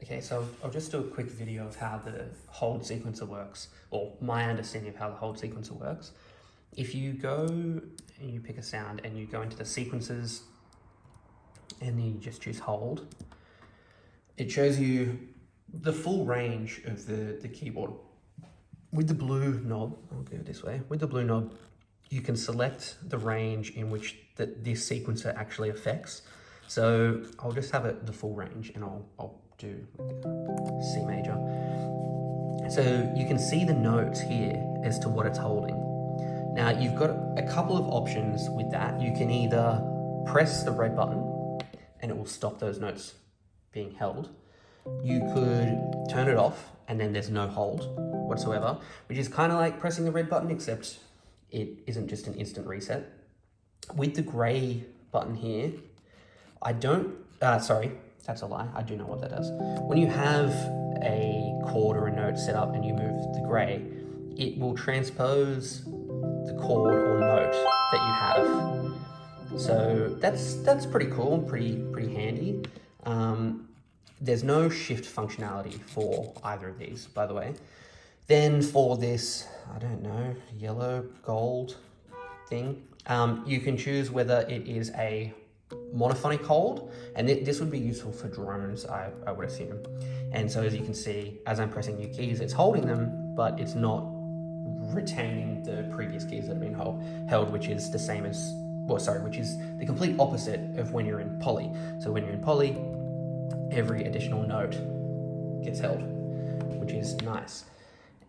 Okay, so I'll just do a quick video of how the hold sequencer works, or my understanding of how the hold sequencer works. If you go and you pick a sound and you go into the sequences and then you just choose hold, it shows you the full range of the keyboard. With the blue knob, I'll go this way, with the blue knob, you can select the range in which this sequencer actually affects. So I'll just have it the full range and I'll do C major. So you can see the notes here as to what it's holding. Now you've got a couple of options with that. You can either press the red button and it will stop those notes being held. You could turn it off and then there's no hold whatsoever, which is kind of like pressing the red button, except it isn't just an instant reset. With the gray button here, I don't, sorry, that's a lie. I do know what that does. When you have a chord or a note set up and you move the gray, it will transpose the chord or note that you have. So that's pretty cool, pretty handy. There's no shift functionality for either of these, by the way. Then for this, I don't know, yellow, gold thing, you can choose whether it is a monophonic hold, and this would be useful for drones, I would assume. And so as you can see, as I'm pressing new keys, it's holding them, but it's not retaining the previous keys that have been held, which is the same as, well, sorry, which is the complete opposite of when you're in poly. So when you're in poly, every additional note gets held, which is nice.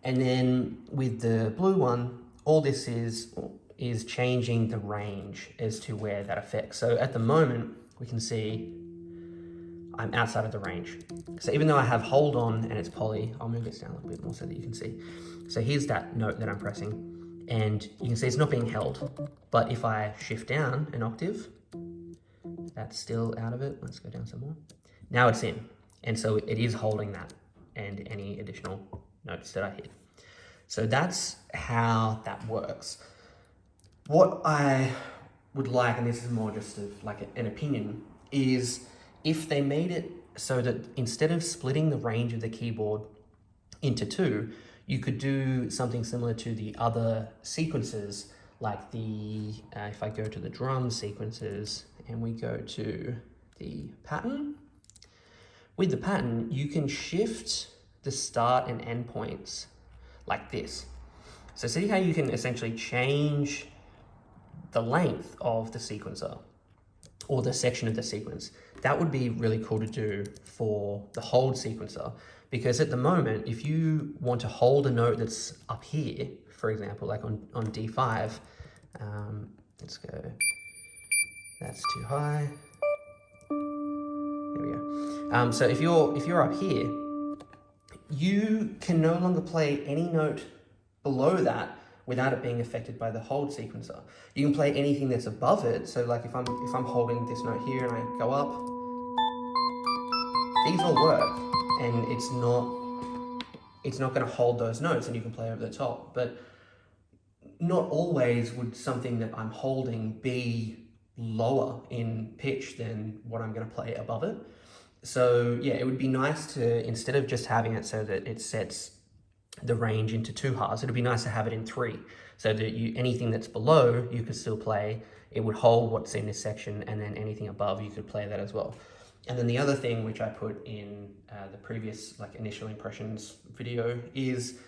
And then with the blue one, all this is changing the range as to where that affects. So at the moment, we can see I'm outside of the range. So even though I have hold on and it's poly, I'll move this down a little bit more so that you can see. So here's that note that I'm pressing, and you can see it's not being held. But if I shift down an octave, that's still out of it. Let's go down some more. Now it's in, and so it is holding that and any additional notes that I hit. So that's how that works. What I would like, and this is more just of like an opinion, is if they made it so that instead of splitting the range of the keyboard into two, you could do something similar to the other sequences, like the, if I go to the drum sequences and we go to the pattern, with the pattern, you can shift the start and end points like this. So see how you can essentially change the length of the sequencer or the section of the sequence. That would be really cool to do for the hold sequencer, because at the moment, if you want to hold a note that's up here, for example, like on D5, let's go, that's too high. There we go. So if you're up here, you can no longer play any note below that without it being affected by the hold sequencer. You can play anything that's above it. So like if I'm holding this note here and I go up, these all work, and it's not going to hold those notes, and you can play over the top. But not always would something that I'm holding be lower in pitch than what I'm going to play above it. So yeah, it would be nice to, instead of just having it so that it sets the range into two halves, it'd be nice to have it in three, so that anything that's below you could still play. It would hold what's in this section, and then anything above you could play that as well. And then the other thing which I put in the previous like initial impressions video is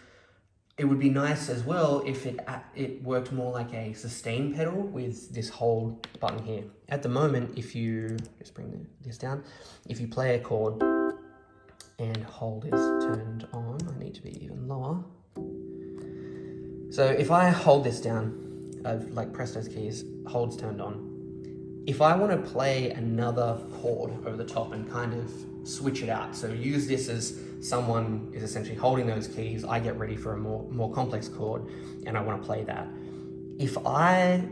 it would be nice as well if it worked more like a sustain pedal with this hold button here. At the moment, if you just bring this down, if you play a chord and hold is turned on, I need to be even lower. So if I hold this down, I've like pressed those keys, hold's turned on. If I want to play another chord over the top and kind of switch it out, so use this as someone is essentially holding those keys, I get ready for a more complex chord and I want to play that. If I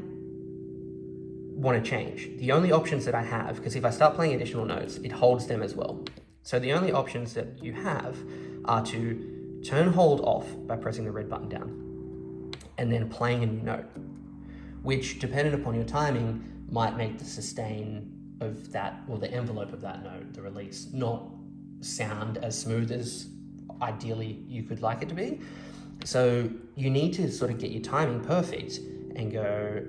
want to change, the only options that I have, because if I start playing additional notes, it holds them as well. So the only options that you have are to turn hold off by pressing the red button down and then playing a new note, which depending upon your timing might make the sustain of that, or the envelope of that note, the release, not sound as smooth as ideally you could like it to be. So you need to sort of get your timing perfect and go,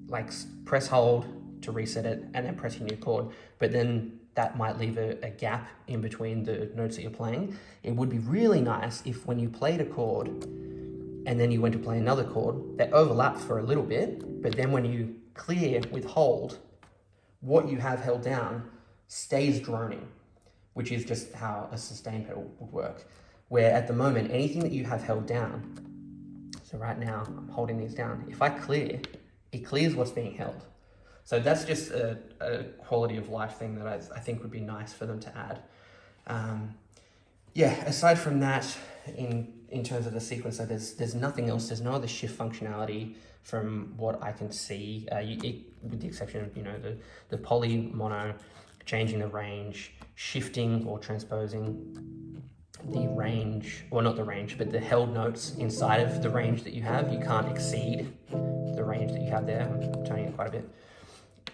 like press hold to reset it and then press your new chord. But then that might leave a gap in between the notes that you're playing. It would be really nice if when you played a chord and then you went to play another chord, they overlapped for a little bit, but then when you clear with hold, what you have held down stays droning, which is just how a sustain pedal would work. Where at the moment, anything that you have held down, so right now I'm holding these down, if I clear, it clears what's being held. So that's just a quality of life thing that I think would be nice for them to add. Yeah, aside from that, in terms of the sequencer, there's nothing else. There's no other shift functionality from what I can see, with the exception of, you know, the poly mono, changing the range, shifting or transposing the range, or not the range, but the held notes inside of the range that you have. You can't exceed the range that you have there. I'm turning it quite a bit.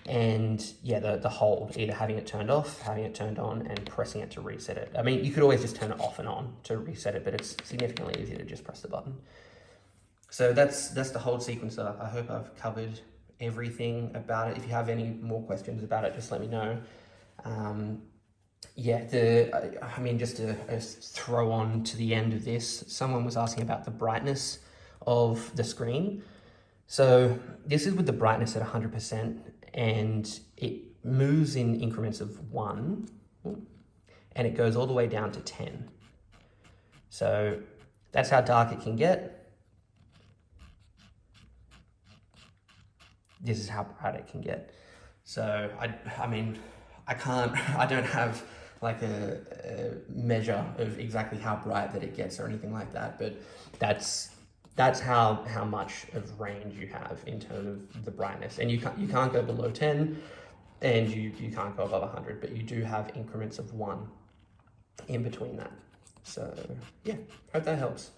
And yeah, the hold, either having it turned off, having it turned on, and pressing it to reset it. I mean, you could always just turn it off and on to reset it, but it's significantly easier to just press the button. So that's the hold sequencer. I hope I've covered everything about it. If you have any more questions about it, just let me know. Yeah, I mean, just to throw on to the end of this, someone was asking about the brightness of the screen. So this is with the brightness at 100%, and it moves in increments of 1, and it goes all the way down to 10. So that's how dark it can get. This is how bright it can get. So I mean, I don't have like a measure of exactly how bright that it gets or anything like that, but that's how much of range you have in terms of the brightness. And you can't go below 10, and you can't go above 100, but you do have increments of 1 in between that. So yeah, hope that helps.